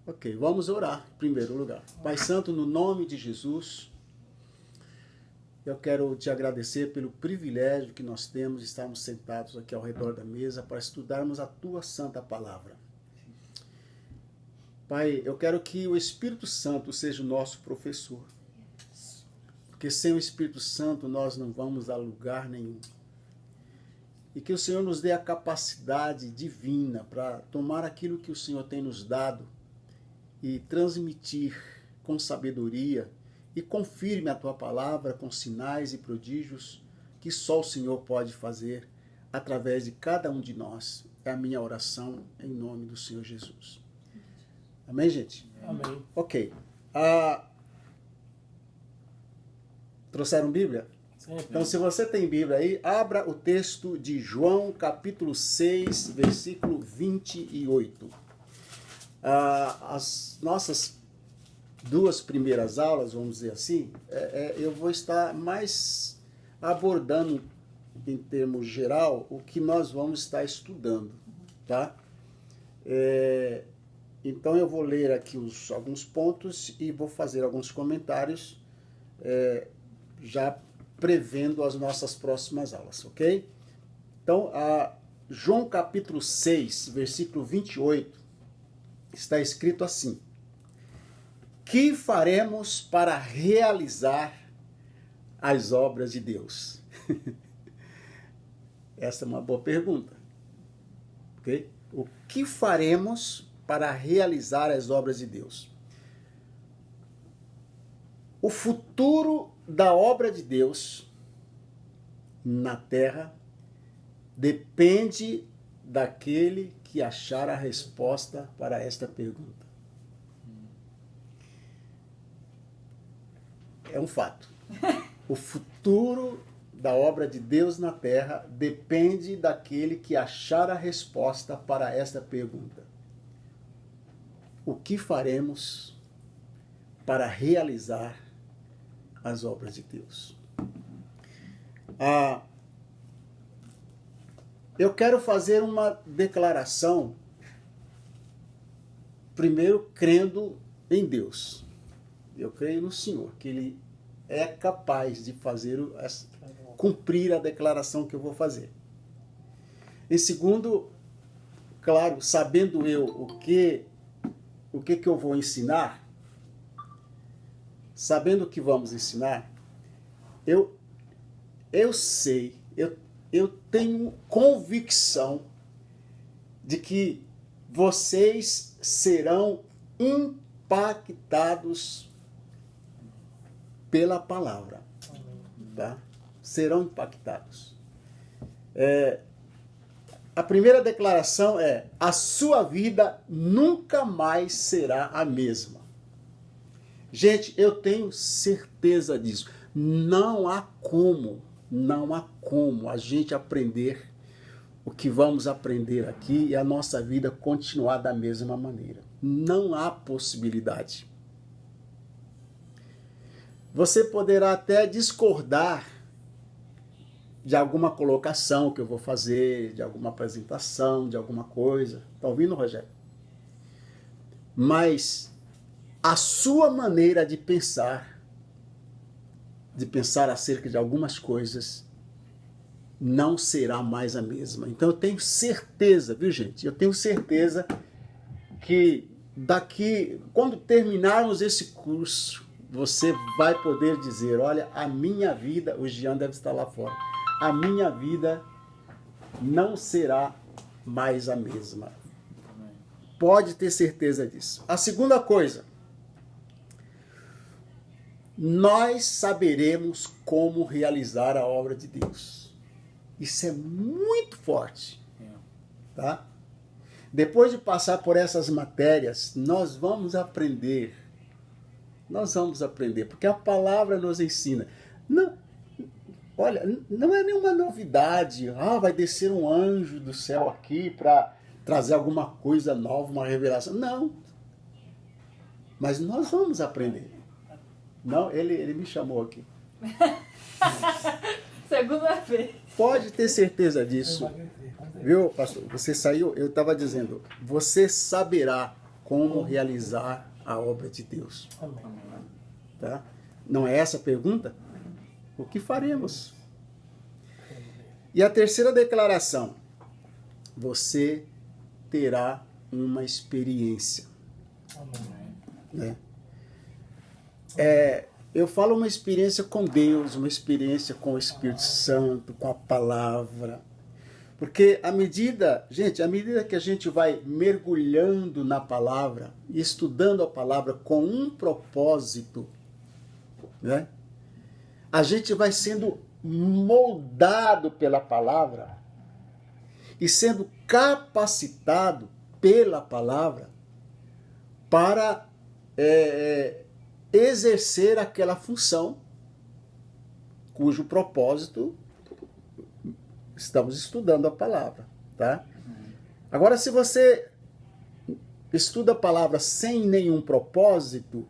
Ok, vamos orar em primeiro lugar. Pai Santo, no nome de Jesus, eu quero te agradecer pelo privilégio que nós temos de estarmos sentados aqui ao redor da mesa para estudarmos a tua santa palavra. Pai, eu quero que o Espírito Santo seja o nosso professor. Porque sem o Espírito Santo nós não vamos a lugar nenhum. E que o Senhor nos dê a capacidade divina para tomar aquilo que o Senhor tem nos dado e transmitir com sabedoria e confirme a tua palavra com sinais e prodígios que só o Senhor pode fazer através de cada um de nós. É a minha oração em nome do Senhor Jesus. Amém, gente? Amém. Ok. Trouxeram Bíblia? Sempre. Então, se você tem Bíblia aí, abra o texto de João, capítulo 6, versículo 28. As nossas duas primeiras aulas, vamos dizer assim, eu vou estar mais abordando, em termos geral, o que nós vamos estar estudando, tá? Então, eu vou ler aqui alguns pontos e vou fazer alguns comentários, já prevendo as nossas próximas aulas, ok? Então, João capítulo 6, versículo 28, está escrito assim: que faremos para realizar as obras de Deus? Essa é uma boa pergunta, ok? O que faremos para realizar as obras de Deus? O futuro da obra de Deus na terra depende daquele que achar a resposta para esta pergunta. É um fato. O futuro da obra de Deus na terra depende daquele que achar a resposta para esta pergunta. O que faremos para realizar as obras de Deus? Eu quero fazer uma declaração, primeiro crendo em Deus. Eu creio no Senhor, que Ele é capaz de cumprir a declaração que eu vou fazer. Em segundo, claro, sabendo eu o que eu vou ensinar, sabendo o que vamos ensinar, eu sei, eu tenho convicção de que vocês serão impactados pela palavra, tá? Serão impactados. A primeira declaração é: a sua vida nunca mais será a mesma. Gente, eu tenho certeza disso. Não há como a gente aprender o que vamos aprender aqui e a nossa vida continuar da mesma maneira. Não há possibilidade. Você poderá até discordar de alguma colocação que eu vou fazer, de alguma apresentação, de alguma coisa. Tá ouvindo, Rogério? Mas a sua maneira de pensar acerca de algumas coisas, não será mais a mesma. Então eu tenho certeza, viu, gente? Eu tenho certeza que quando terminarmos esse curso, você vai poder dizer: olha, a minha vida, o Jean deve estar lá fora, a minha vida não será mais a mesma. Pode ter certeza disso. A segunda coisa, nós saberemos como realizar a obra de Deus. Isso é muito forte, tá? Depois de passar por essas matérias, nós vamos aprender, porque a palavra nos ensina. Olha, não é nenhuma novidade. Vai descer um anjo do céu aqui para trazer alguma coisa nova, uma revelação. Não. Mas nós vamos aprender. Não, ele me chamou aqui. Segunda vez. Pode ter certeza disso. Viu, pastor? Você saiu, eu estava dizendo, você saberá como realizar a obra de Deus. Amém. Tá? Não é essa a pergunta? O que faremos? E a terceira declaração: você terá uma experiência. Amém. Né? Eu falo uma experiência com Deus, uma experiência com o Espírito Santo, com a palavra. Porque à medida que a gente vai mergulhando na palavra e estudando a palavra com um propósito, né? A gente vai sendo moldado pela palavra e sendo capacitado pela palavra para exercer aquela função cujo propósito estamos estudando a palavra, tá? Agora, se você estuda a palavra sem nenhum propósito,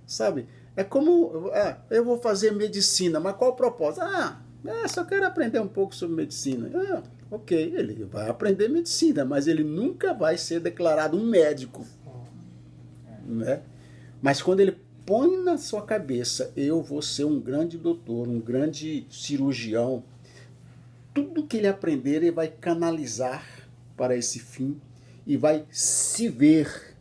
sabe? É como, eu vou fazer medicina, mas qual o propósito? Só quero aprender um pouco sobre medicina. Ok, ele vai aprender medicina, mas ele nunca vai ser declarado um médico, né? Mas quando ele põe na sua cabeça, eu vou ser um grande doutor, um grande cirurgião, tudo que ele aprender, ele vai canalizar para esse fim e vai se ver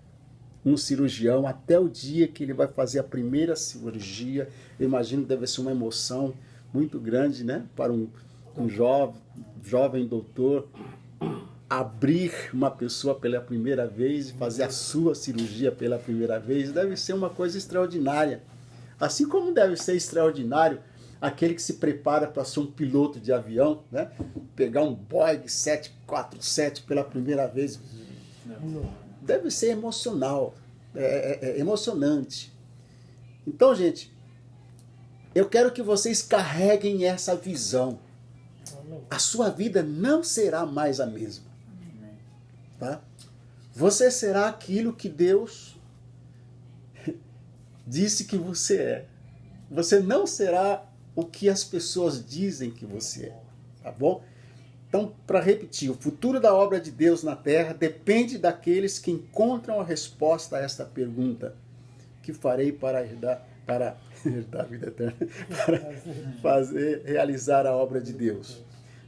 um cirurgião até o dia que ele vai fazer a primeira cirurgia. Eu imagino que deve ser uma emoção muito grande, né? Para um jovem doutor abrir uma pessoa pela primeira vez e fazer a sua cirurgia pela primeira vez. Deve ser uma coisa extraordinária. Assim como deve ser extraordinário aquele que se prepara para ser um piloto de avião, né? Pegar um Boeing 747 pela primeira vez. Deve ser emocional, emocionante. Então, gente, eu quero que vocês carreguem essa visão. A sua vida não será mais a mesma. Tá? Você será aquilo que Deus disse que você é. Você não será o que as pessoas dizem que você é, tá bom? Então, para repetir, o futuro da obra de Deus na Terra depende daqueles que encontram a resposta a esta pergunta: que farei para herdar a vida eterna, para realizar a obra de Deus?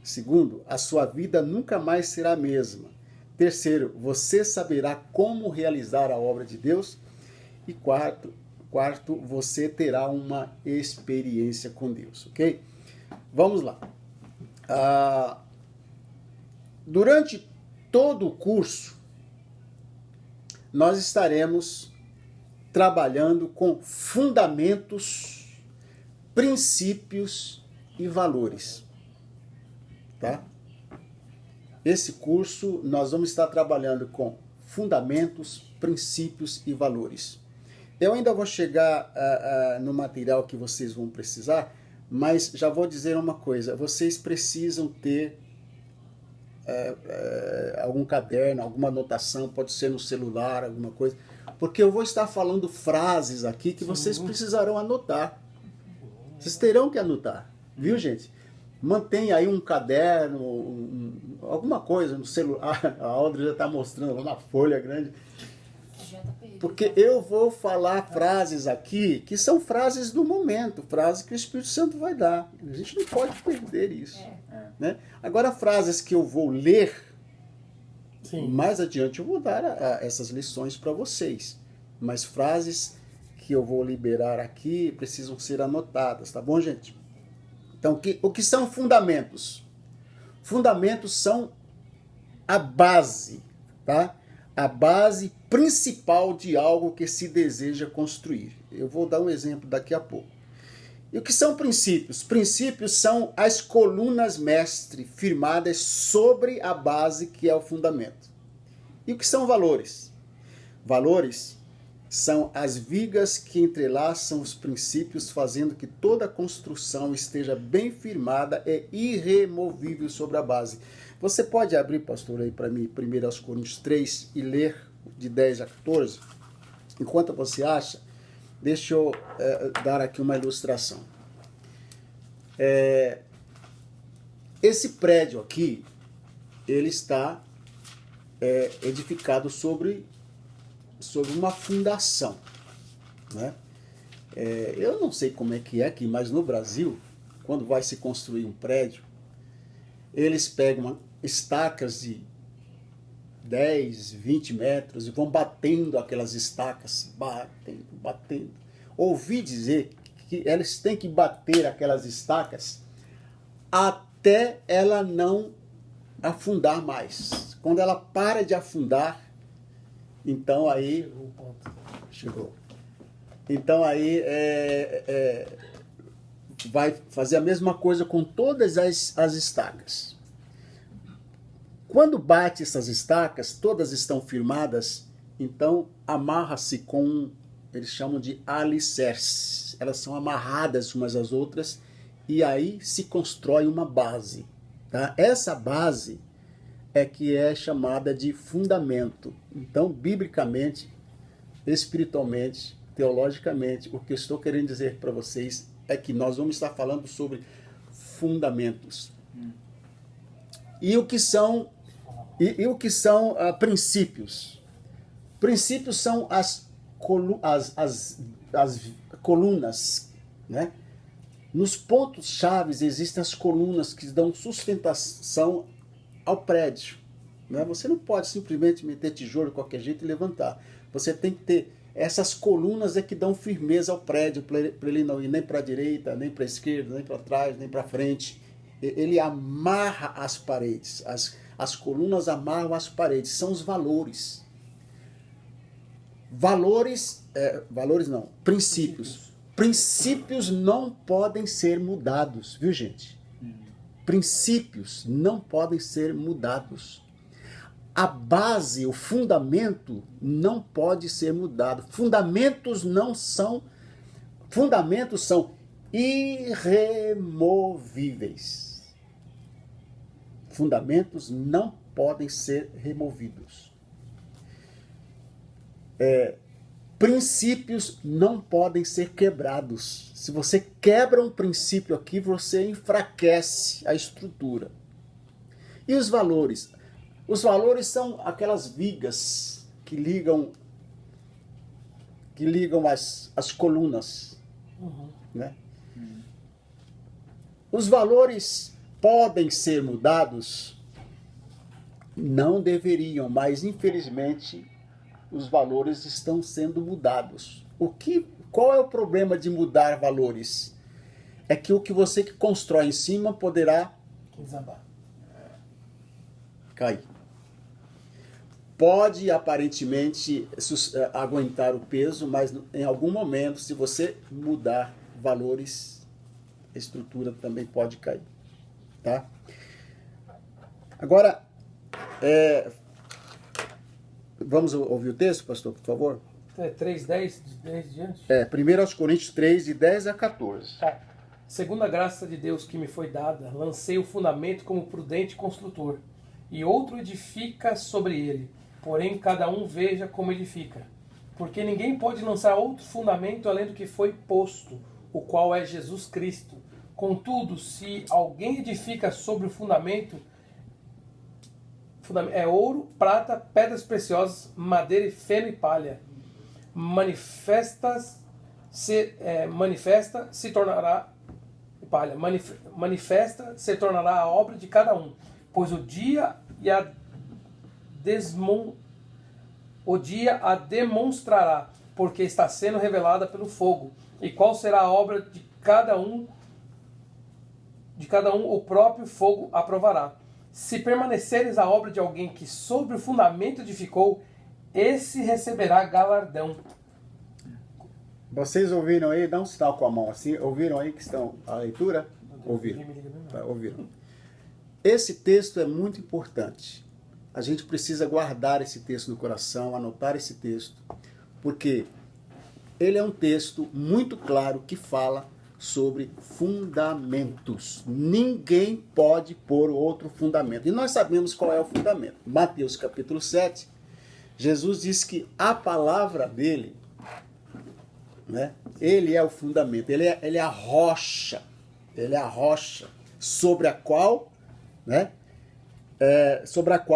Segundo, a sua vida nunca mais será a mesma. Terceiro, você saberá como realizar a obra de Deus. E quarto, você terá uma experiência com Deus, ok? Vamos lá. Durante todo o curso, nós estaremos trabalhando com fundamentos, princípios e valores, tá? Esse curso nós vamos estar trabalhando com fundamentos, princípios e valores. Eu ainda vou chegar no material que vocês vão precisar, mas já vou dizer uma coisa: vocês precisam ter algum caderno, alguma anotação, pode ser no celular, alguma coisa, porque eu vou estar falando frases aqui que vocês precisarão anotar. Vocês terão que anotar, viu, gente? Mantenha aí um caderno, alguma coisa no celular. A Audrey já está mostrando lá uma folha grande. Porque eu vou falar frases aqui que são frases do momento, frases que o Espírito Santo vai dar. A gente não pode perder isso. Né? Agora, frases que eu vou ler, mais adiante eu vou dar essas lições para vocês. Mas frases que eu vou liberar aqui precisam ser anotadas, tá bom, gente? Então, o que são fundamentos? Fundamentos são a base, tá? A base principal de algo que se deseja construir. Eu vou dar um exemplo daqui a pouco. E o que são princípios? Princípios são as colunas mestre firmadas sobre a base que é o fundamento. E o que são valores? Valores são as vigas que entrelaçam os princípios, fazendo que toda a construção esteja bem firmada e irremovível sobre a base. Você pode abrir, pastor, aí para mim, 1 Coríntios 3 e ler de 10 a 14? Enquanto você acha, deixa eu dar aqui uma ilustração. Esse prédio aqui, ele está edificado sobre sobre uma fundação, né? Eu não sei como é que é aqui, mas no Brasil, quando vai se construir um prédio, eles pegam estacas de 10, 20 metros e vão batendo aquelas estacas, batendo. Ouvi dizer que eles têm que bater aquelas estacas até ela não afundar mais. Quando ela para de afundar, então aí... Chegou. Então aí vai fazer a mesma coisa com todas as estacas. Quando bate essas estacas, todas estão firmadas, então amarra-se com, eles chamam de alicerce. Elas são amarradas umas às outras e aí se constrói uma base. Tá? Essa base é que é chamada de fundamento. Então, biblicamente, espiritualmente, teologicamente, o que eu estou querendo dizer para vocês é que nós vamos estar falando sobre fundamentos. E o que são princípios? Princípios são as colunas, né? Nos pontos chaves existem as colunas que dão sustentação ao prédio, né? Você não pode simplesmente meter tijolo de qualquer jeito e levantar. Você tem que ter essas colunas que dão firmeza ao prédio, para ele não ir nem para a direita, nem para a esquerda, nem para trás, nem para frente. Ele amarra as paredes, as colunas amarram as paredes, são os valores. Princípios. Princípios não podem ser mudados, viu, gente? Princípios não podem ser mudados. A base, o fundamento não pode ser mudado. Fundamentos são irremovíveis. Fundamentos não podem ser removidos. Princípios não podem ser quebrados. Se você quebra um princípio aqui, você enfraquece a estrutura. E os valores? Os valores são aquelas vigas que ligam as colunas. Né? Os valores podem ser mudados? Não deveriam, mas infelizmente os valores estão sendo mudados. Qual é o problema de mudar valores? É que o que você constrói em cima poderá desabar, cair. Pode aparentemente aguentar o peso, mas em algum momento, se você mudar valores, a estrutura também pode cair. Tá? Agora, vamos ouvir o texto, pastor, por favor? 3:10, 10 diante? 1 Coríntios 3, de 10 a 14. Tá. Segundo a graça de Deus que me foi dada, lancei o fundamento como prudente construtor, e outro edifica sobre ele. Porém, cada um veja como edifica. Porque ninguém pode lançar outro fundamento além do que foi posto, o qual é Jesus Cristo. Contudo, se alguém edifica sobre o fundamento, é ouro, prata, pedras preciosas, madeira e feno e palha. Manifesta se tornará a obra de cada um, pois o dia a demonstrará, porque está sendo revelada pelo fogo. E qual será a obra de cada um o próprio fogo aprovará. Se permaneceres a obra de alguém que sobre o fundamento edificou, esse receberá galardão. Vocês ouviram aí? Dá um sinal com a mão assim. Ouviram aí que estão a leitura? Ouviram. Ouviram. Esse texto é muito importante. A gente precisa guardar esse texto no coração, anotar esse texto, porque ele é um texto muito claro que fala sobre fundamentos. Ninguém pode pôr outro fundamento. E nós sabemos qual é o fundamento. Mateus capítulo 7, Jesus diz que a palavra dele, né, ele é o fundamento, ele é a rocha. Ele é a rocha sobre a qual, né,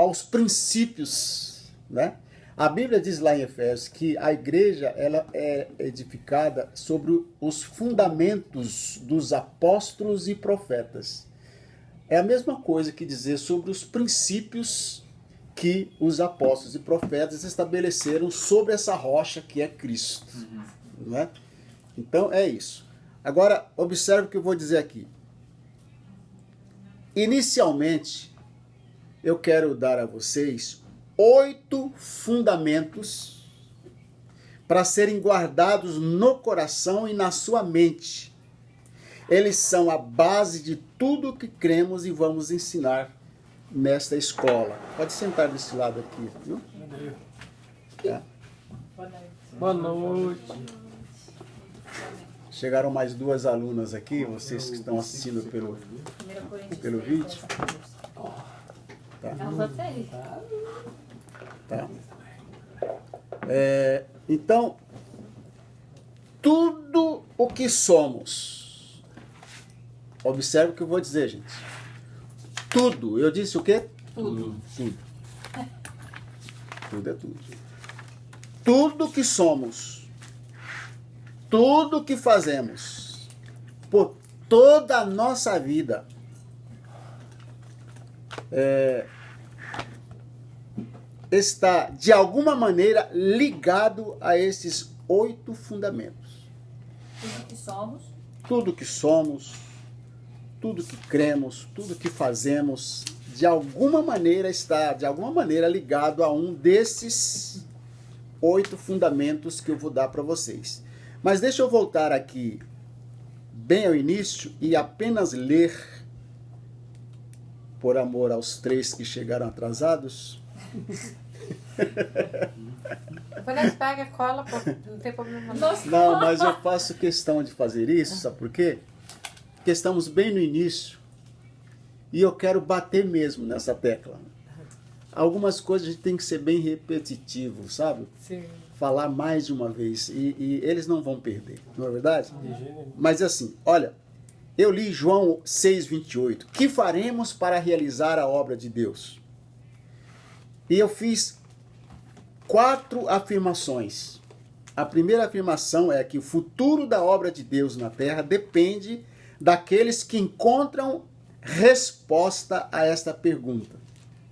os princípios, né? A Bíblia diz lá em Efésios que a igreja ela é edificada sobre os fundamentos dos apóstolos e profetas. É a mesma coisa que dizer sobre os princípios que os apóstolos e profetas estabeleceram sobre essa rocha que é Cristo. Não é? Então é isso. Agora, observe o que eu vou dizer aqui. Inicialmente, eu quero dar a vocês 8 fundamentos para serem guardados no coração e na sua mente. Eles são a base de tudo que cremos e vamos ensinar nesta escola. Pode sentar desse lado aqui, viu? Tá. Boa noite. Chegaram mais 2 alunas aqui, vocês que estão assistindo pelo vídeo. Tá. Tá. Então, tudo o que somos, observe o que eu vou dizer, gente. Tudo, eu disse o quê? Tudo. Tudo. Tudo é tudo. Tudo que somos, tudo que fazemos, por toda a nossa vida, está de alguma maneira ligado a esses 8 fundamentos. Tudo que somos. Tudo que somos, tudo que cremos, tudo que fazemos, de alguma maneira está, de alguma maneira ligado a um desses 8 fundamentos que eu vou dar para vocês. Mas deixa eu voltar aqui bem ao início e apenas ler, por amor aos 3 que chegaram atrasados. Depois nós pega, cola, pô, não tem problema não. Nossa, Não, mas eu faço questão de fazer isso, sabe por quê? Porque estamos bem no início e eu quero bater mesmo nessa tecla. Algumas coisas a gente tem que ser bem repetitivo, sabe? Sim. Falar mais de uma vez e eles não vão perder, não é verdade? De jeito nenhum. Mas assim, olha, eu li João 6,28. Que faremos para realizar a obra de Deus? E eu fiz 4 afirmações. A primeira afirmação é que o futuro da obra de Deus na terra depende daqueles que encontram resposta a esta pergunta.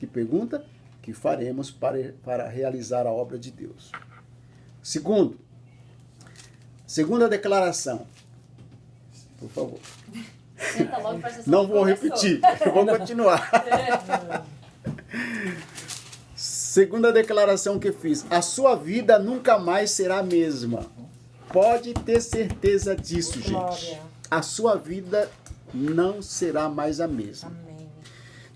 Que pergunta? Que faremos para realizar a obra de Deus. Segunda declaração. Por favor. senta logo pra sessão Não que vou começou. repetir, eu vou continuar. Segunda declaração que fiz. A sua vida nunca mais será a mesma. Pode ter certeza disso, gente. Glória. A sua vida não será mais a mesma. Amém.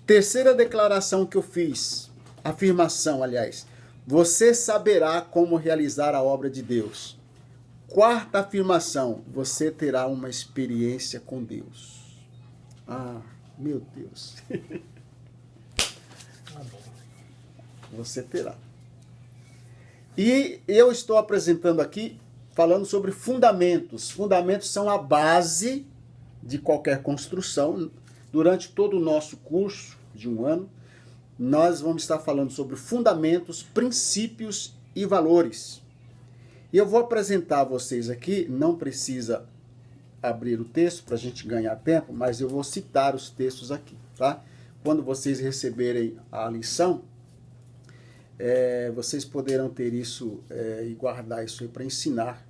Terceira declaração que eu fiz. Afirmação, aliás. Você saberá como realizar a obra de Deus. Quarta afirmação. Você terá uma experiência com Deus. Ah, meu Deus. Você terá. E eu estou apresentando aqui, falando sobre fundamentos. Fundamentos são a base de qualquer construção. Durante todo o nosso curso de um ano, nós vamos estar falando sobre fundamentos, princípios e valores. E eu vou apresentar a vocês aqui, não precisa abrir o texto para a gente ganhar tempo, mas eu vou citar os textos aqui, tá? Quando vocês receberem a lição, vocês poderão ter isso e guardar isso aí para ensinar,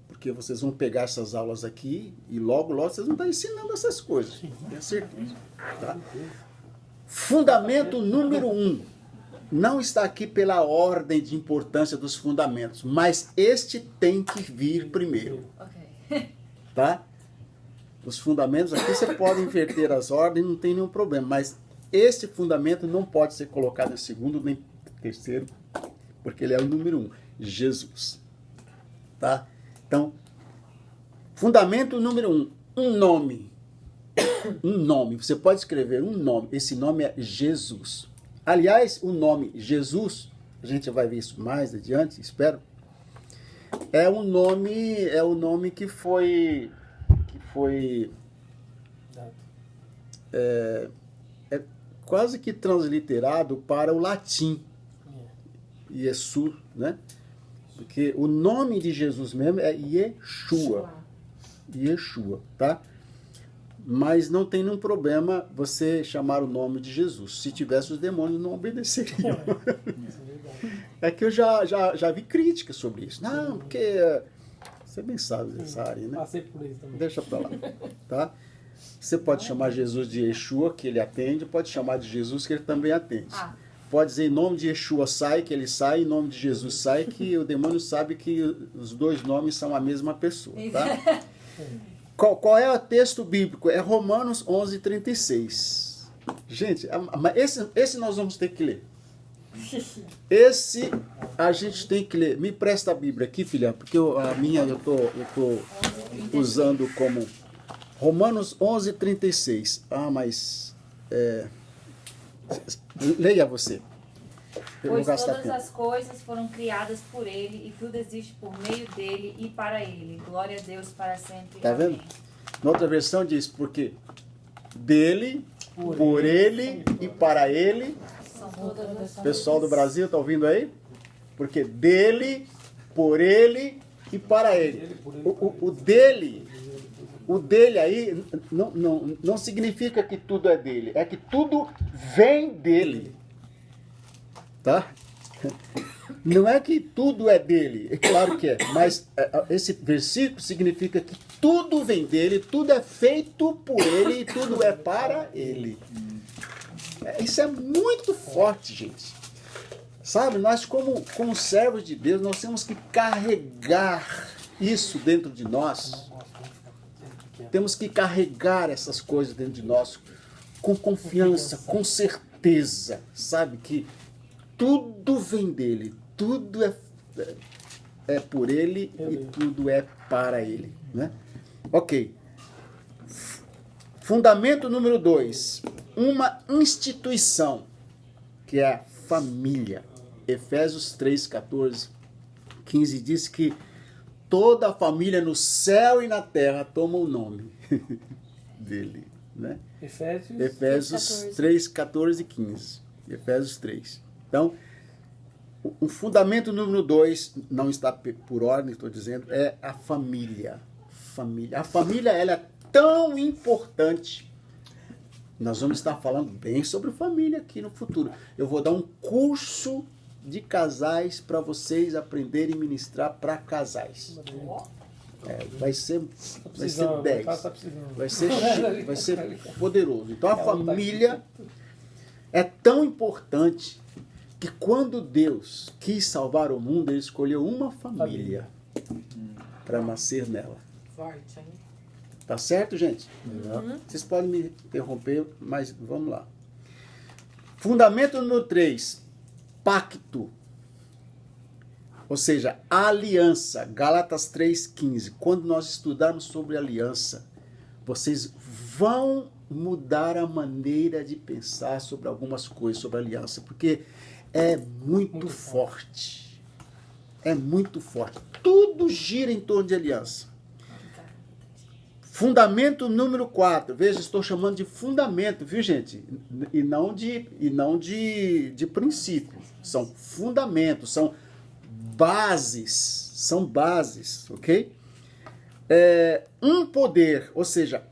porque vocês vão pegar essas aulas aqui e logo vocês vão estar ensinando essas coisas, tenho certeza. Tá? Fundamento número 1. Não está aqui pela ordem de importância dos fundamentos, mas este tem que vir primeiro. Ok. Tá? Os fundamentos aqui você pode inverter as ordens, não tem nenhum problema, mas este fundamento não pode ser colocado em segundo nem terceiro, porque ele é o número 1, Jesus. Tá? Então, fundamento número 1, um nome. Um nome, você pode escrever um nome, esse nome é Jesus. Aliás, o nome Jesus, a gente vai ver isso mais adiante, espero, é o nome que foi quase que transliterado para o latim. Iesu, né? Porque o nome de Jesus mesmo é Yeshua. Yeshua, tá? Mas não tem nenhum problema você chamar o nome de Jesus. Se tivesse, os demônios não obedeceriam. É que eu já vi críticas sobre isso. Não, porque você bem sabe dessa área, né? Passei por isso também. Deixa pra lá, tá? Você pode chamar Jesus de Yeshua, que ele atende, pode chamar de Jesus, que ele também atende. Ah. Pode dizer em nome de Yeshua sai, que ele sai, em nome de Jesus sai, que o demônio sabe que os dois nomes são a mesma pessoa, tá? Qual é o texto bíblico? É Romanos 11:36. Gente, esse nós vamos ter que ler. Esse a gente tem que ler. Me presta a Bíblia aqui, filha, porque a minha eu tô usando como Romanos 11:36. Mas leia você. Eu Pois vou gastar todas tempo. as coisas foram criadas por ele e tudo existe por meio dele e para ele. Glória a Deus para sempre. Tá vendo? Amém. Na outra versão diz, porque dele, por ele e para ele. São todas as coisas. Pessoal do Brasil, tá ouvindo aí? Porque dele, por ele e para ele. O dele aí não significa que tudo é dele, é que tudo vem dele. Tá? Não é que tudo é dele, é claro que é, mas esse versículo significa que tudo vem dele, tudo é feito por ele e tudo é para ele. Isso é muito forte, gente. Sabe, nós como servos de Deus, nós temos que carregar isso dentro de nós. Temos que carregar essas coisas dentro de nós com confiança, com certeza, sabe, que tudo vem dele, tudo é por ele e tudo é para ele, né? Ok. Fundamento número 2. Uma instituição, que é a família. Efésios 3, 14, 15 diz que toda a família no céu e na terra toma o nome dele, né? Efésios 3, 14 e 15. Efésios 3. Então, o fundamento número 2, não está por ordem, estou dizendo, é a família. A família, ela é tão importante. Nós vamos estar falando bem sobre família aqui no futuro. Eu vou dar um curso de casais para vocês aprenderem a ministrar para casais. Vai ser 10. Vai ser poderoso. Então, a família é tão importante que quando Deus quis salvar o mundo, ele escolheu uma família para nascer nela. Forte, hein? Tá certo, gente? Vocês podem me interromper, mas vamos lá. Fundamento número 3, pacto. Ou seja, aliança. Gálatas 3,15. Quando nós estudarmos sobre aliança, vocês vão mudar a maneira de pensar sobre algumas coisas, sobre aliança, porque é muito forte. É muito forte. Tudo gira em torno de aliança. Fundamento número 4. Veja, estou chamando de fundamento, viu, gente? E não de princípio. São fundamentos, são bases. São bases, ok? Um poder, ou seja,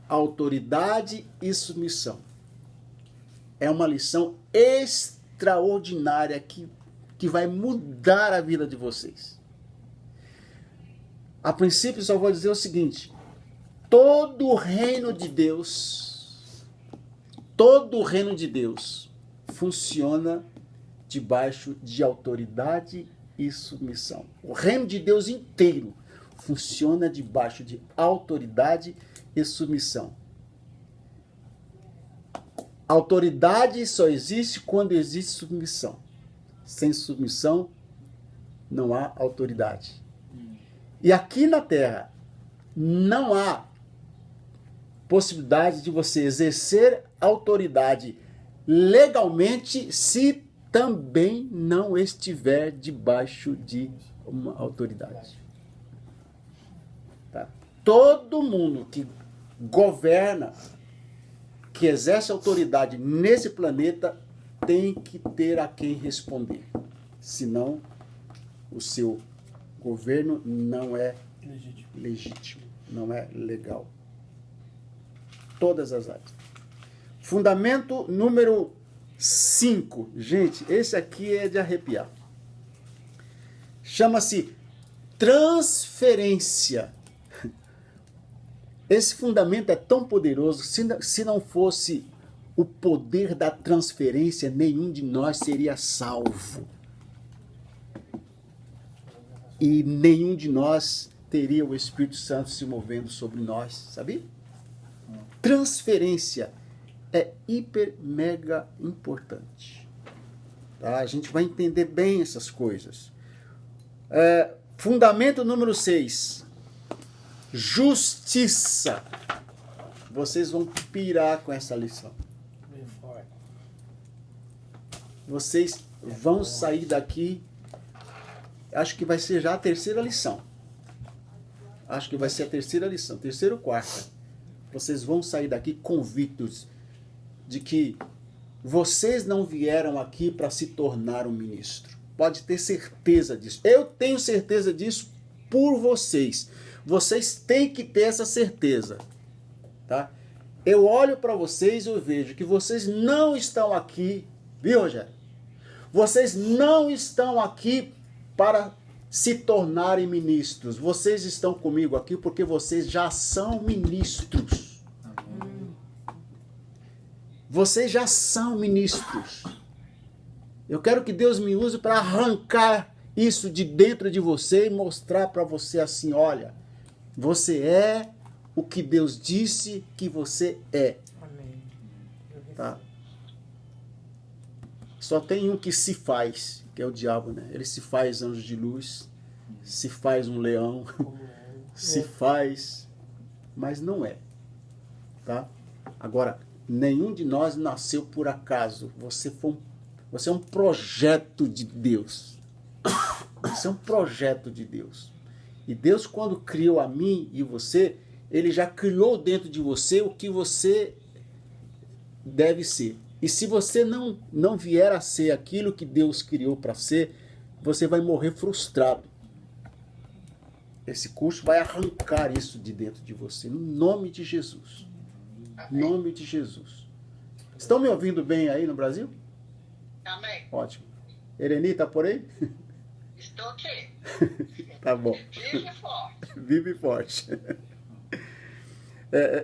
autoridade e submissão. É uma lição extraordinária que vai mudar a vida de vocês. A princípio, só vou dizer o seguinte: todo o reino de Deus funciona debaixo de autoridade e submissão. O reino de Deus inteiro funciona debaixo de autoridade e submissão. Autoridade só existe quando existe submissão. Sem submissão, não há autoridade. E aqui na Terra, não há possibilidade de você exercer autoridade legalmente se também não estiver debaixo de uma autoridade. Tá? Todo mundo que governa, que exerce autoridade nesse planeta, tem que ter a quem responder. Senão, o seu governo não é Legítimo. legítimo, não é legal. Todas as áreas. Fundamento número 5. Gente, esse aqui é de arrepiar. Chama-se transferência. Esse fundamento é tão poderoso, se não fosse o poder da transferência, nenhum de nós seria salvo. E nenhum de nós teria o Espírito Santo se movendo sobre nós, sabia? Transferência é hiper, mega importante. Tá? A gente vai entender bem essas coisas. Fundamento número 6. Justiça. Vocês vão pirar com essa lição. Bem forte. Vocês vão sair daqui, acho que vai ser já a terceira lição. Acho que vai ser a terceira lição, terceira ou quarta. Vocês vão sair daqui convictos de que vocês não vieram aqui para se tornar um ministro. Pode ter certeza disso. Eu tenho certeza disso por vocês. Vocês têm que ter essa certeza. Tá? Eu olho para vocês e eu vejo que vocês não estão aqui, viu, Rogério? Vocês não estão aqui para se tornarem ministros. Vocês estão comigo aqui porque vocês já são ministros. Vocês já são ministros. Eu quero que Deus me use para arrancar isso de dentro de você e mostrar para você assim, olha, você é o que Deus disse que você é. Amém. Tá? Só tem um que se faz, que é o diabo, né? Ele se faz anjo de luz, se faz um leão, se faz, mas não é. Tá? Agora, nenhum de nós nasceu por acaso. Você é um projeto de Deus. Você é um projeto de Deus. E Deus, quando criou a mim e você, Ele já criou dentro de você o que você deve ser. E se você não vier a ser aquilo que Deus criou para ser, você vai morrer frustrado. Esse curso vai arrancar isso de dentro de você, no nome de Jesus. Em nome de Jesus. Estão me ouvindo bem aí no Brasil? Amém. Ótimo. Ereni, está por aí? Estou aqui. Tá bom. Vive forte. Vive forte.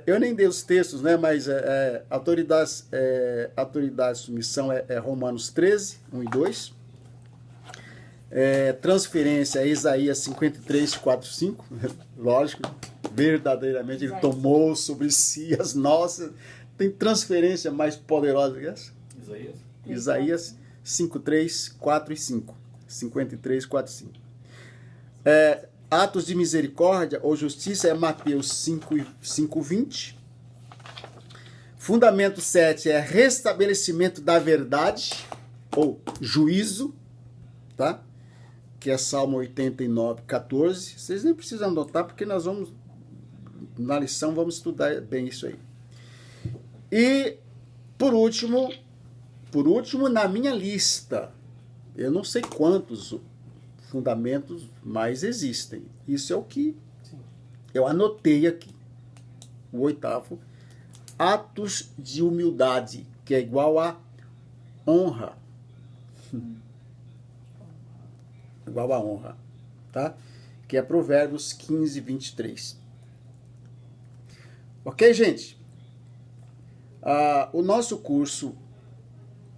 Eu nem dei os textos, né? Mas autoridade de submissão é Romanos 13, 1 e 2. Transferência é Isaías 53, 4 e 5. Lógico, verdadeiramente ele tomou sobre si as nossas. Tem transferência mais poderosa que essa? Isaías 53, 4 e 5. 53, 4 e 5. Atos de misericórdia ou justiça é Mateus 5, 20. Fundamento 7 é restabelecimento da verdade ou juízo, tá? Que é Salmo 89, 14. Vocês nem precisam anotar porque nós vamos, na lição, vamos estudar bem isso aí. E, por último, na minha lista, eu não sei quantos fundamentos mais existem. Isso é o que eu anotei aqui. O 8º, atos de humildade, que é igual a honra. Igual a honra, tá? Que é Provérbios 15, 23. Ok, gente? O nosso curso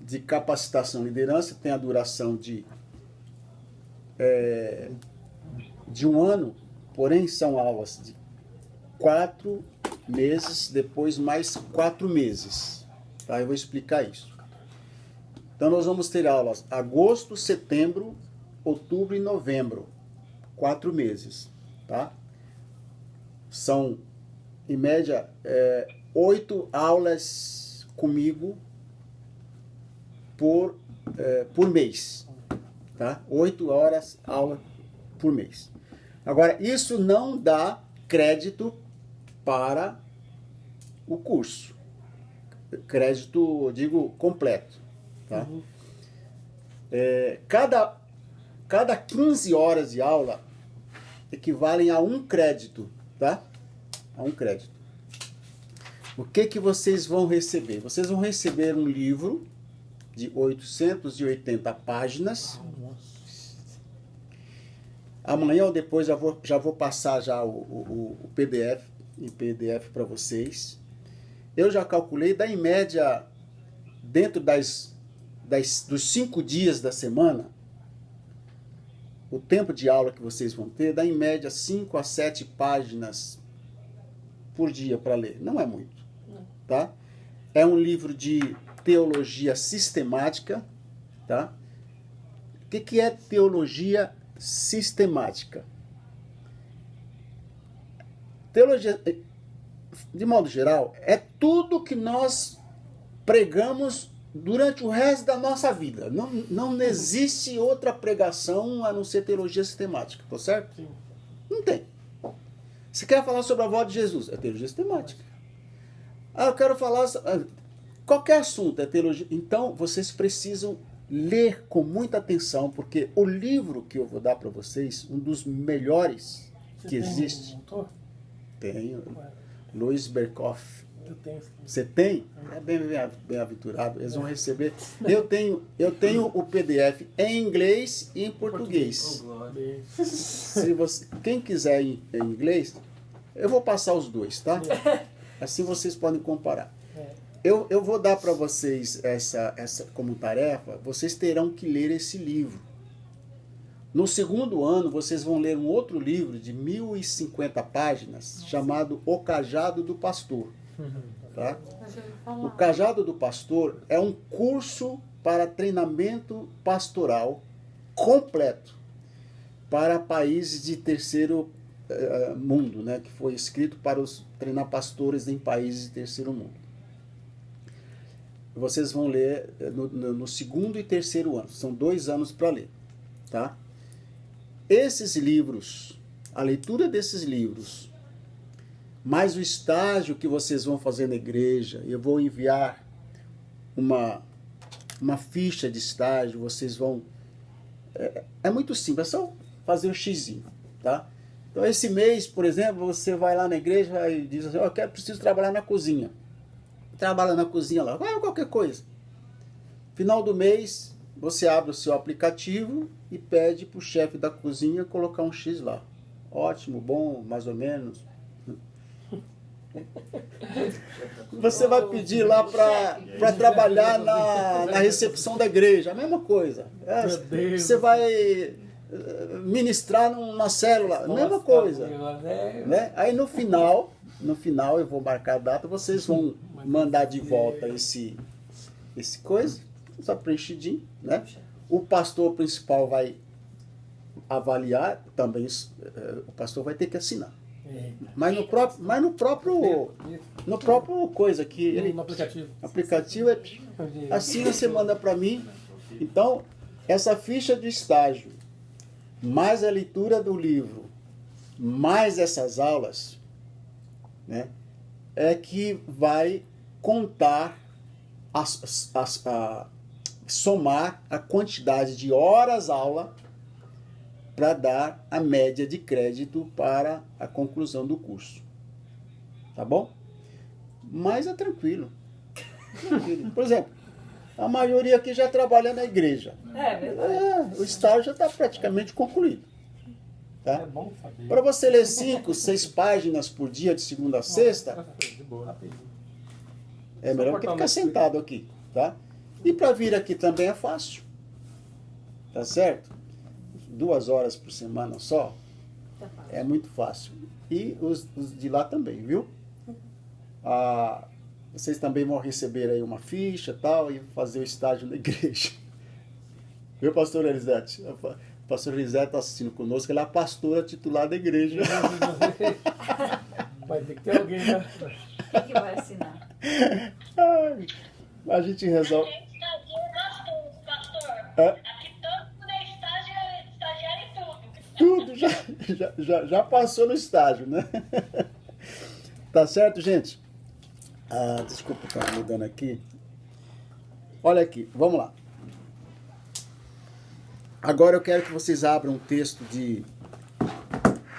de capacitação e liderança tem a duração de 1 ano, porém são aulas de 4 meses, depois mais 4 meses. Tá? Eu vou explicar isso. Então nós vamos ter aulas agosto, setembro, outubro e novembro. 4 meses. Tá? São, em média, 8 aulas comigo por mês. Tá? 8 horas aula por mês. Agora, isso não dá crédito para o curso. Crédito, eu digo, completo. Tá? cada 15 horas de aula equivalem a 1 crédito, tá? A 1 crédito. O que vocês vão receber? Vocês vão receber um livro de 880 páginas. Amanhã ou depois já vou passar já o PDF, em PDF para vocês. Eu já calculei, dá em média, dentro dos 5 dias da semana, o tempo de aula que vocês vão ter, dá em média 5 a 7 páginas por dia para ler. Não é muito, tá? É um livro de teologia sistemática, tá? O que é teologia sistemática? Teologia, de modo geral, é tudo que nós pregamos durante o resto da nossa vida. Não existe outra pregação a não ser teologia sistemática, tá certo? Sim. Não tem. Você quer falar sobre a volta de Jesus? É teologia sistemática. Ah, eu quero falar... Qualquer assunto é teologia. Então, vocês precisam ler com muita atenção, porque o livro que eu vou dar para vocês, um dos melhores que existe... Um autor? Tenho. Louis Berkhoff. Eu tenho. Você tem? É bem-aventurado. Eles vão receber. Eu tenho o PDF em inglês e em português. Se você, quem quiser em inglês, eu vou passar os dois, tá? Assim vocês podem comparar. Eu vou dar para vocês essa como tarefa. Vocês terão que ler esse livro. No segundo ano, vocês vão ler um outro livro de 1050 páginas, chamado O Cajado do Pastor. Tá? O Cajado do Pastor é um curso para treinamento pastoral completo para países de terceiro mundo, né? Que foi escrito para treinar pastores em países de terceiro mundo. Vocês vão ler no segundo e terceiro ano. São 2 anos para ler. Tá? Esses livros, a leitura desses livros, mais o estágio que vocês vão fazer na igreja, eu vou enviar uma ficha de estágio, vocês vão... É muito simples, é só fazer o xizinho, tá? Então, esse mês, por exemplo, você vai lá na igreja e diz assim, preciso trabalhar na cozinha. Trabalha na cozinha lá, qualquer coisa. Final do mês, você abre o seu aplicativo e pede para o chefe da cozinha colocar um X lá. Ótimo, bom, mais ou menos. Você vai pedir lá para trabalhar na recepção da igreja, a mesma coisa. Você vai ministrar numa célula, a mesma coisa. Né? Aí no final eu vou marcar a data, vocês vão mandar de volta esse coisa, só preenchidinho, né? O pastor principal vai avaliar, também o pastor vai ter que assinar. Mas no próprio coisa que ele... No aplicativo. Aplicativo assina, você manda para mim. Então, essa ficha de estágio, mais a leitura do livro, mais essas aulas, né, é que vai contar, somar a quantidade de horas-aula para dar a média de crédito para a conclusão do curso. Tá bom? Mas é tranquilo. Por exemplo, a maioria aqui já trabalha na igreja. É verdade. O estágio já está praticamente concluído. Tá? É bom saber. Para você ler 5, 6 páginas por dia, de segunda a sexta, é melhor do que ficar sentado aqui. Tá? E para vir aqui também é fácil. Tá certo? 2 horas por semana só, é muito fácil. E os de lá também, viu? Vocês também vão receber aí uma ficha tal, e fazer o estágio na igreja. Viu, pastor Elisete? A pastora Elisete está assistindo conosco, ela é a pastora titular da igreja. Vai ter que ter alguém, né? Quem que vai assinar? A gente resolve. Pastor. É? Aqui todo mundo é estagiário em tudo. Tudo já passou no estágio, né? Tá certo, gente? Desculpa estar mudando aqui. Olha aqui, vamos lá. Agora eu quero que vocês abram um texto de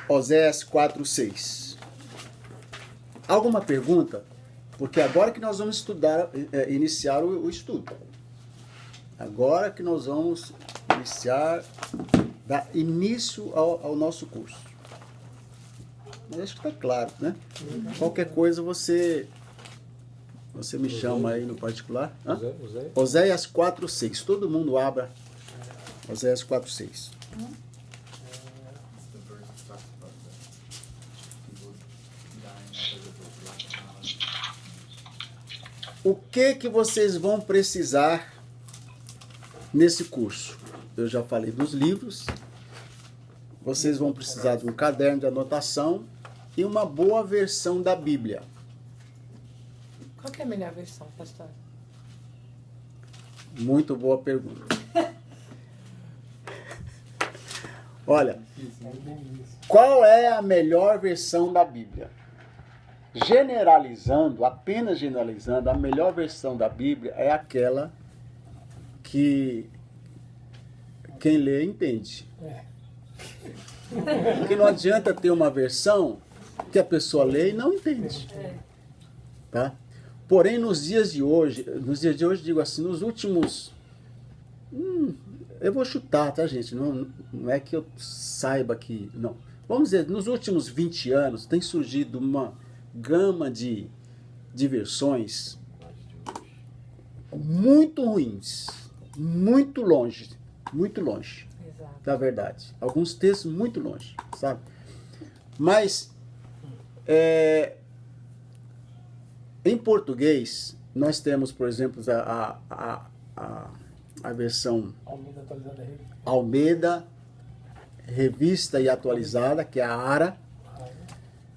Oséias 4:6. Alguma pergunta? Porque agora que nós vamos estudar, iniciar o estudo. Agora que nós vamos dar início ao nosso curso. Mas acho que está claro, né? Qualquer coisa você me chama aí no particular. Hã? Oséias 4:6. Todo mundo abra Oséias 4:6. O que vocês vão precisar nesse curso? Eu já falei dos livros. Vocês vão precisar de um caderno de anotação e uma boa versão da Bíblia. Qual que é a melhor versão, pastor? Muito boa pergunta. Olha, qual é a melhor versão da Bíblia? Generalizando, apenas generalizando, a melhor versão da Bíblia é aquela que quem lê entende. Porque não adianta ter uma versão que a pessoa lê e não entende. Tá? Porém, nos dias de hoje, digo assim, nos últimos... eu vou chutar, tá, gente? Não é que eu saiba que... Não. Vamos dizer, nos últimos 20 anos tem surgido uma gama de versões muito ruins, muito longe Exato. da verdade. Alguns textos muito longe, sabe? Mas, em português, nós temos, por exemplo, a versão Almeida atualizada aí. Almeida, revista e atualizada, que é a ARA,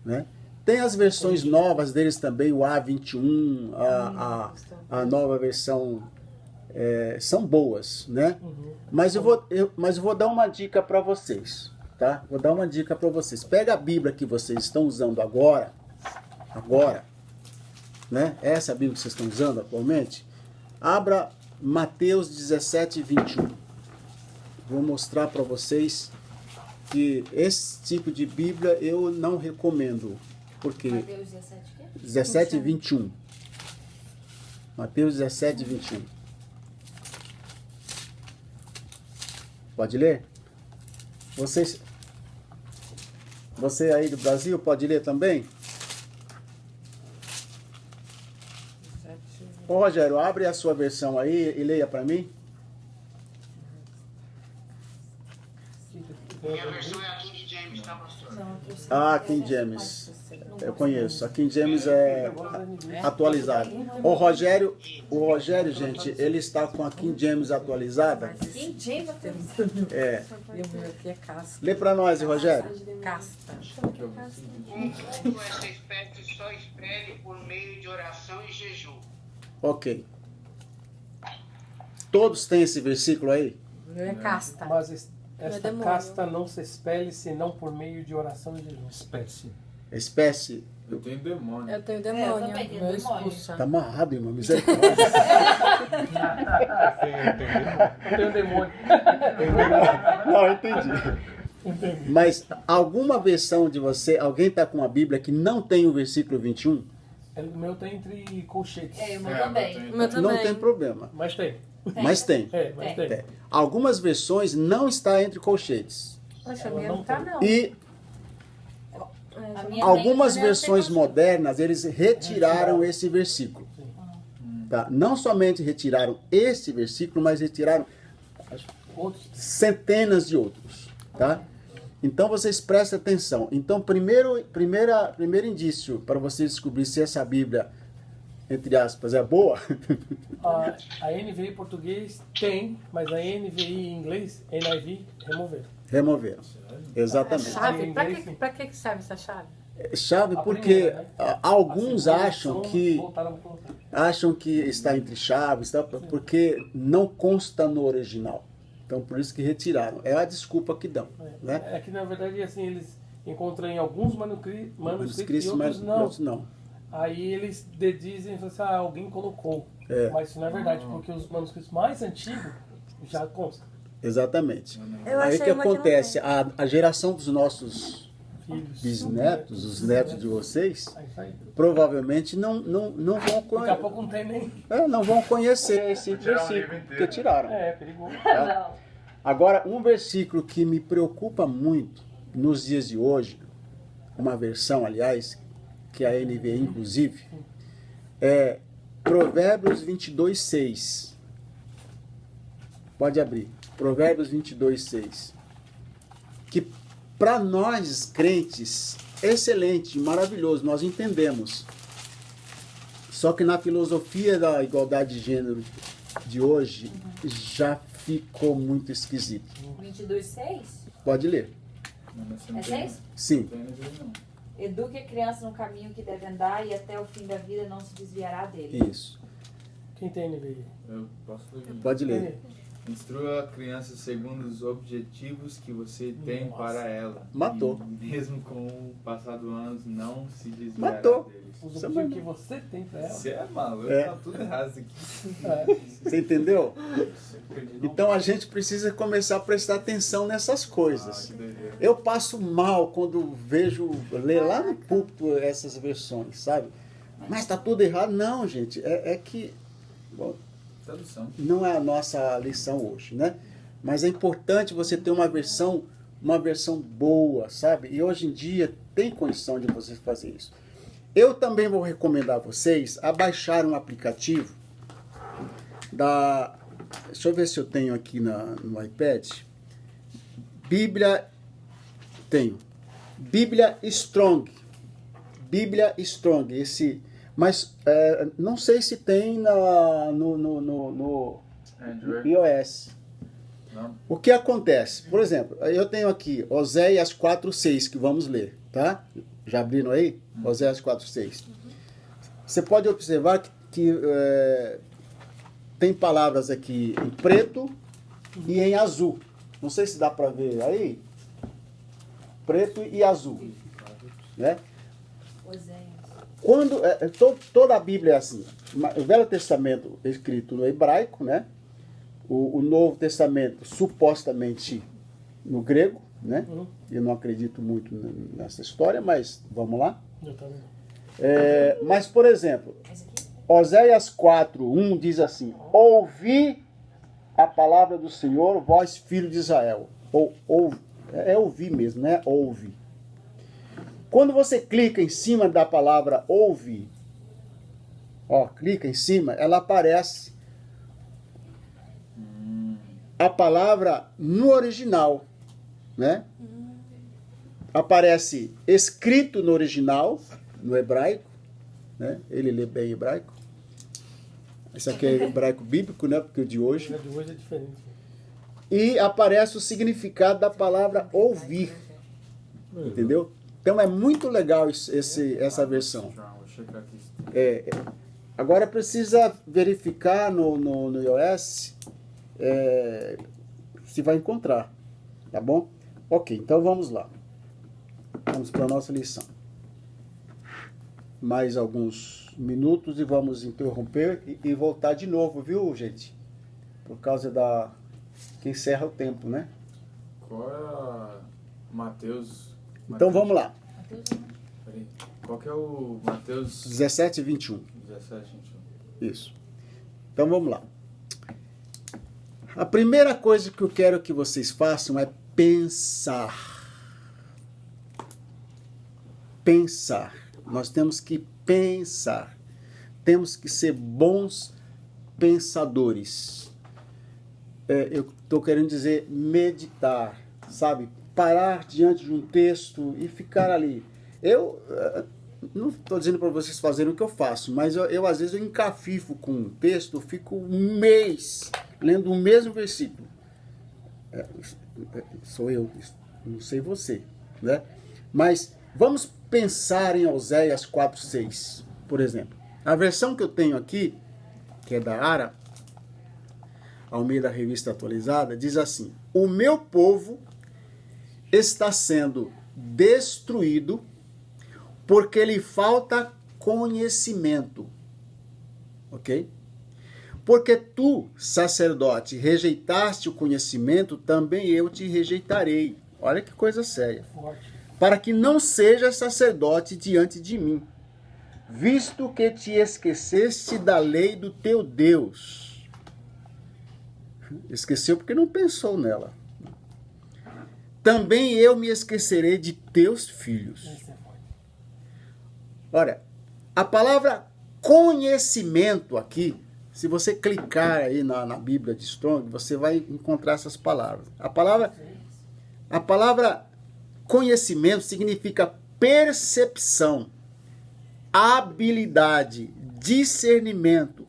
né? Tem as versões novas deles também, o A21, a nova versão, são boas, né? Mas eu vou dar uma dica para vocês, tá? Vou dar uma dica para vocês. Pega a Bíblia que vocês estão usando agora, né? Essa é a Bíblia que vocês estão usando atualmente. Abra Mateus 17:21. Vou mostrar para vocês que esse tipo de Bíblia eu não recomendo. Porque Mateus 17 quê? 17:21. Mateus 17:21. Pode ler? Você aí do Brasil pode ler também? Ô Rogério, abre a sua versão aí e leia para mim. Minha versão é a King James, tá, pastor? Ah, King James. Eu conheço. A King James é atualizada. O Rogério, gente, ele está com a King James atualizada. King James É. E o meu aqui é casta. Lê para nós, Rogério. Casta. Contudo, essa espécie só espere por meio de oração e jejum. Ok. Todos têm esse versículo aí? O meu é casta. Mas É esta demônio. casta não se expele senão por meio de oração e jejum. Espécie. Eu tenho demônio. Eu tenho eu demônio. também tenho O meu demônio. expulsa. Tá amarrado, irmão. Misericórdia. Eu tenho demônio. Não, entendi. Mas alguma versão de você, alguém está com a Bíblia que não tem o versículo 21? O meu tá entre colchetes. É, o meu também. O meu também. Não tem problema. Mas tem. Mas tem. Mas tem. É. Algumas versões não está entre colchetes. Poxa, a minha não tá, não. E A minha algumas tem, versões modernas, eles retiraram esse versículo. Tá? Não somente retiraram esse versículo, mas retiraram Outros. centenas de outros. Tá? Então vocês prestem atenção. Então, primeiro indício para você descobrir se essa Bíblia, entre aspas, é boa, A NVI em português tem, mas a NVI em inglês, NIV, removeram. removeram. Exatamente. Chave? Pra que serve essa chave? Chave A porque primeira, né? alguns A segunda acham versão que voltaram a colocar. está entre chaves, tá? Porque não consta no original. Então por isso que retiraram. É a desculpa que dão, né? É que na verdade assim eles encontram em alguns manuscritos e mas outros não. outros não. Aí eles dedizem assim, alguém colocou. É. Mas isso não é verdade, porque os manuscritos mais antigos já constam. Exatamente. Eu Aí o achei que uma que não acontece? A geração dos nossos Filhos. bisnetos, os netos de vocês, Aí vai. provavelmente não vão Daqui a conhecer. pouco não tem nem. Não vão conhecer esse Tirar o livro versículo, inteiro, porque né? tiraram. É, perigoso. Tá? Agora, um versículo que me preocupa muito nos dias de hoje, uma versão, aliás, que a NVI inclusive, é Provérbios 22, 6. Pode abrir. Provérbios 22, 6. Que para nós crentes, é excelente, maravilhoso, nós entendemos. Só que na filosofia da igualdade de gênero de hoje, já ficou muito esquisito. 22:6? Pode ler. É 6? Sim. Eduque a criança no caminho que deve andar e até o fim da vida não se desviará dele. Isso. Quem tem NVI? Eu posso ler. Pode ler. Instrua a criança segundo os objetivos que você tem Nossa. para ela. Matou. E mesmo com o passar dos anos, não se desviará Matou. deles. Os Você objetivos vai- que você tem pra ela. Você é maluco, É. tá tudo errado isso aqui. É. Você entendeu? Você perdeu. Então a gente precisa começar a prestar atenção nessas coisas. Que doideira. Eu passo mal quando vejo ler lá no púlpito essas versões, sabe? Mas tá tudo errado. Não, gente, é que bom, Tradução. não é a nossa lição hoje, né? Mas é importante você ter uma versão boa, sabe? E hoje em dia tem condição de você fazer isso. Eu também vou recomendar a vocês a baixar um aplicativo da... Deixa eu ver se eu tenho aqui no iPad. Tenho. Bíblia Strong. Bíblia Strong. Mas não sei se tem no Android. iOS. Não. O que acontece? Por exemplo, eu tenho aqui Oséias 4:6 que vamos ler, tá? Já abriram aí? Oséias 4:6. Você pode observar que tem palavras aqui em preto e em azul. Não sei se dá para ver aí. Preto e azul, né? Oséias. Quando toda a Bíblia é assim. O Velho Testamento é escrito no hebraico, né? O Novo Testamento supostamente no grego, né? Eu não acredito muito nessa história, mas vamos lá. Eu também. Mas, por exemplo, Esse aqui? Oséias 4:1 diz assim: ouvi a palavra do Senhor, vós filho de Israel. Ouvir mesmo, né? Ouve. Quando você clica em cima da palavra ouve, clica em cima, ela aparece a palavra no original, né? Aparece escrito no original, no hebraico, né? Ele lê bem hebraico. Esse aqui é hebraico bíblico, né? Porque o de hoje. O de hoje é diferente. E aparece o significado da palavra ouvir, entendeu? Então é muito legal essa versão. Vou checar aqui. Agora precisa verificar no iOS se vai encontrar, tá bom? Ok, então vamos lá. Vamos para a nossa lição. Mais alguns minutos e vamos interromper e voltar de novo, viu, gente? Por causa que encerra o tempo, né? Qual é a Mateus? Então vamos lá. Peraí. Qual que é o Mateus 17 e 21. 17, 21? Isso. Então vamos lá. A primeira coisa que eu quero que vocês façam é pensar. Pensar. Nós temos que pensar. Temos que ser bons pensadores. Eu estou querendo dizer meditar, sabe? Parar diante de um texto e ficar ali. Eu não estou dizendo para vocês fazerem o que eu faço, mas eu às vezes eu encafifo com um texto, eu fico um mês lendo o mesmo versículo. Sou eu, não sei você, né? Mas vamos pensar em Oséias 4:6, por exemplo. A versão que eu tenho aqui, que é da Ara, Almeida Revista Atualizada, diz assim: o meu povo está sendo destruído porque lhe falta conhecimento. Ok? Porque tu, sacerdote, rejeitaste o conhecimento, também eu te rejeitarei. Olha que coisa séria. Forte. Para que não sejas sacerdote diante de mim, visto que te esqueceste da lei do teu Deus. Esqueceu porque não pensou nela. Também eu me esquecerei de teus filhos. Esse é forte. Olha, a palavra conhecimento aqui, se você clicar aí na Bíblia de Strong, você vai encontrar essas palavras. A palavra conhecimento significa percepção, habilidade, discernimento,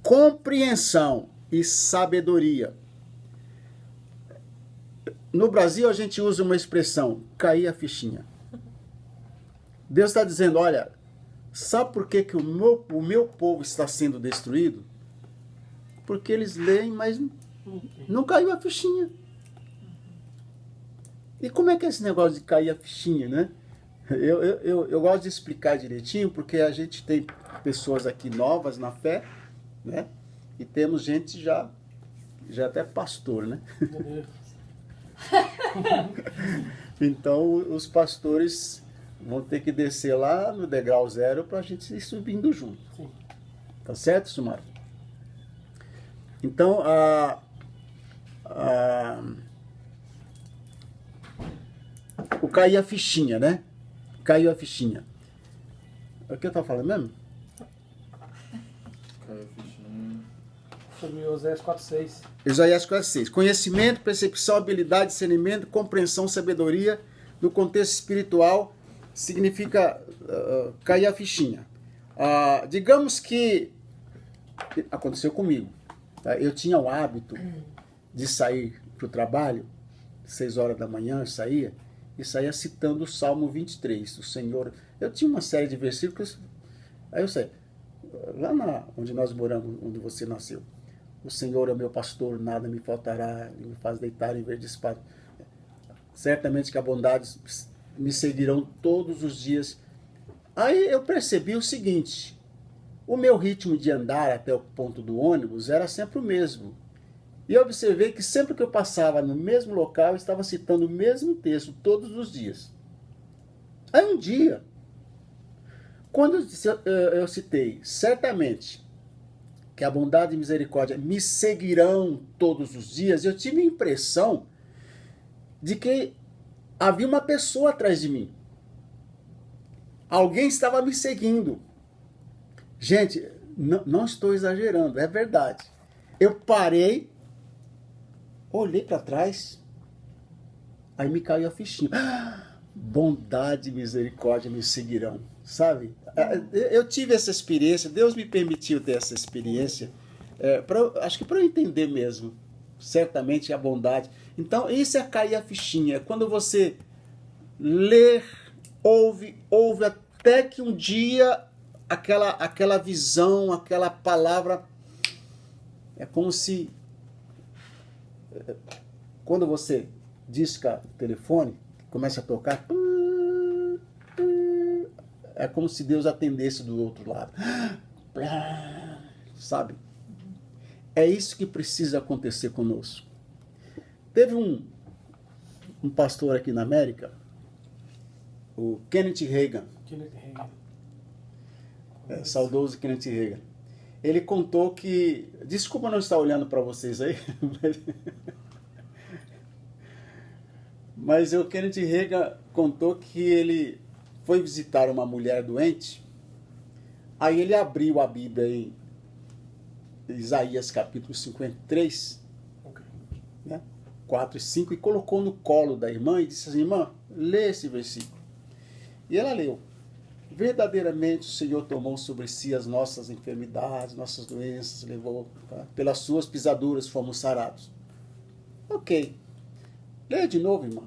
compreensão e sabedoria. No Brasil a gente usa uma expressão, cair a fichinha. Deus está dizendo, olha, sabe por que o meu povo está sendo destruído? Porque eles leem, mas não caiu a fichinha. E como é que é esse negócio de cair a fichinha, né? Eu gosto de explicar direitinho, porque a gente tem pessoas aqui novas na fé, né? E temos gente já até pastor, né? Meu Deus. Então os pastores vão ter que descer lá no degrau 0 para a gente ir subindo junto. Sim. Tá certo, Sumar? Então, o cair a fichinha, né? Caiu a fichinha. O que eu estava falando mesmo? Caiu a fichinha. Sobre Oséias 4:6. Isaías 4:6. Conhecimento, percepção, habilidade, discernimento, compreensão, sabedoria, no contexto espiritual, significa cair a fichinha. Digamos que aconteceu comigo. Tá? Eu tinha o hábito de sair para o trabalho, 6 horas da manhã eu saía, e saía citando o Salmo 23. O Senhor... Eu tinha uma série de versículos, aí eu saía. Lá onde nós moramos, onde você nasceu. O Senhor é meu pastor, nada me faltará, Ele me faz deitar em verdes pastos. Certamente que a bondade me seguirão todos os dias. Aí eu percebi o seguinte, o meu ritmo de andar até o ponto do ônibus era sempre o mesmo. E eu observei que sempre que eu passava no mesmo local, eu estava citando o mesmo texto todos os dias. Aí um dia, quando eu citei, certamente que a bondade e misericórdia me seguirão todos os dias, eu tive a impressão de que havia uma pessoa atrás de mim. Alguém estava me seguindo. Gente, não estou exagerando, é verdade. Eu parei, olhei para trás, aí me caiu a fichinha. Bondade e misericórdia me seguirão, sabe? Eu tive essa experiência, Deus me permitiu ter essa experiência, acho que para eu entender mesmo, certamente a bondade. Então, isso é cair a fichinha, é quando você lê, ouve até que um dia aquela visão, aquela palavra, é como se, quando você disca o telefone, começa a tocar, é como se Deus atendesse do outro lado. Sabe? É isso que precisa acontecer conosco. Teve um pastor aqui na América, o Kenneth Reagan, saudoso Kenneth Reagan. Ele contou que, desculpa não estar olhando para vocês aí, mas o Kenneth Reagan contou que ele foi visitar uma mulher doente, aí ele abriu a Bíblia em Isaías capítulo 53, né, 4 e 5, e colocou no colo da irmã e disse assim, irmã, lê esse versículo. E ela leu. Verdadeiramente o Senhor tomou sobre si as nossas enfermidades, nossas doenças, levou, tá? Pelas suas pisaduras fomos sarados. Ok. Leia de novo, irmã.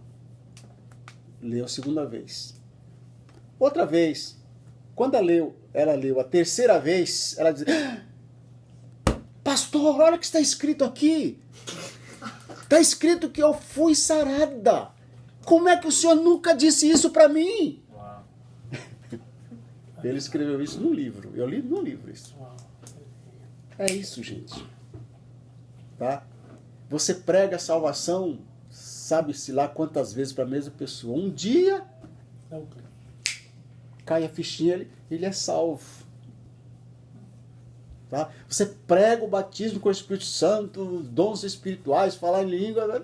Leu a segunda vez. Outra vez. Quando ela leu a terceira vez, ela diz, pastor, olha o que está escrito aqui. Está escrito que eu fui sarada. Como é que o senhor nunca disse isso para mim? Uau. Ele escreveu isso no livro. Eu li no livro isso. É isso, gente. Tá? Você prega a salvação, sabe-se lá quantas vezes para a mesma pessoa. Um dia, Não, cai a fichinha, ele é salvo. Tá? Você prega o batismo com o Espírito Santo, dons espirituais, falar em língua.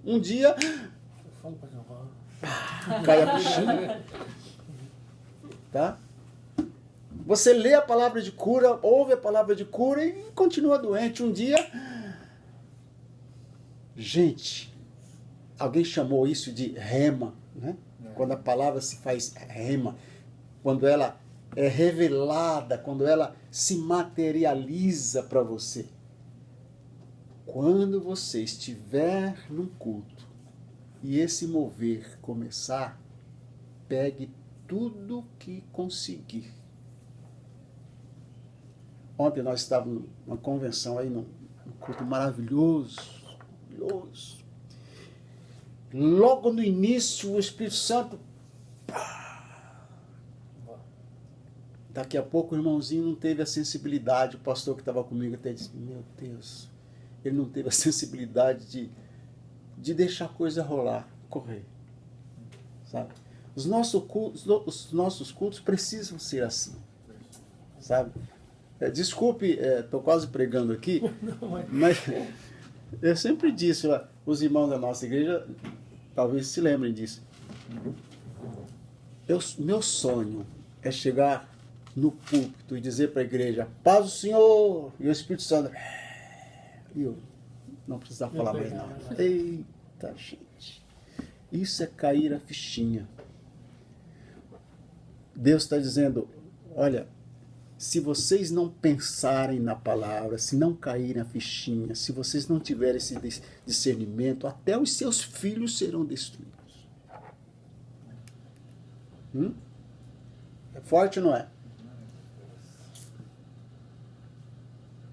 Um dia, eu falo pra Jeová. cai a fichinha. Tá? Você lê a palavra de cura, ouve a palavra de cura e continua doente. Um dia, gente, alguém chamou isso de rema, né? Quando a palavra se faz rema, quando ela é revelada, quando ela se materializa para você. Quando você estiver num culto e esse mover começar, pegue tudo que conseguir. Ontem nós estávamos numa convenção aí, num culto maravilhoso, maravilhoso. Logo no início, o Espírito Santo... Daqui a pouco o irmãozinho não teve a sensibilidade, o pastor que estava comigo até disse, meu Deus, ele não teve a sensibilidade de deixar a coisa rolar, correr. Sabe? Os nossos cultos precisam ser assim. Sabe? Desculpe, estou quase pregando aqui, mas eu sempre disse, os irmãos da nossa igreja talvez se lembrem disso. Meu sonho é chegar no púlpito e dizer para a igreja, paz do Senhor, e o Espírito Santo, e eu não precisava falar mais nada. Eita, gente, isso é cair a fichinha. Deus está dizendo, olha, se vocês não pensarem na palavra, se não caírem a fichinha, se vocês não tiverem esse discernimento, até os seus filhos serão destruídos. É forte ou não é?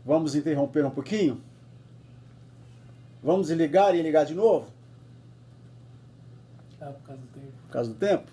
Vamos interromper um pouquinho? Vamos ligar e ligar de novo? Ah, por causa do tempo. Por causa do tempo?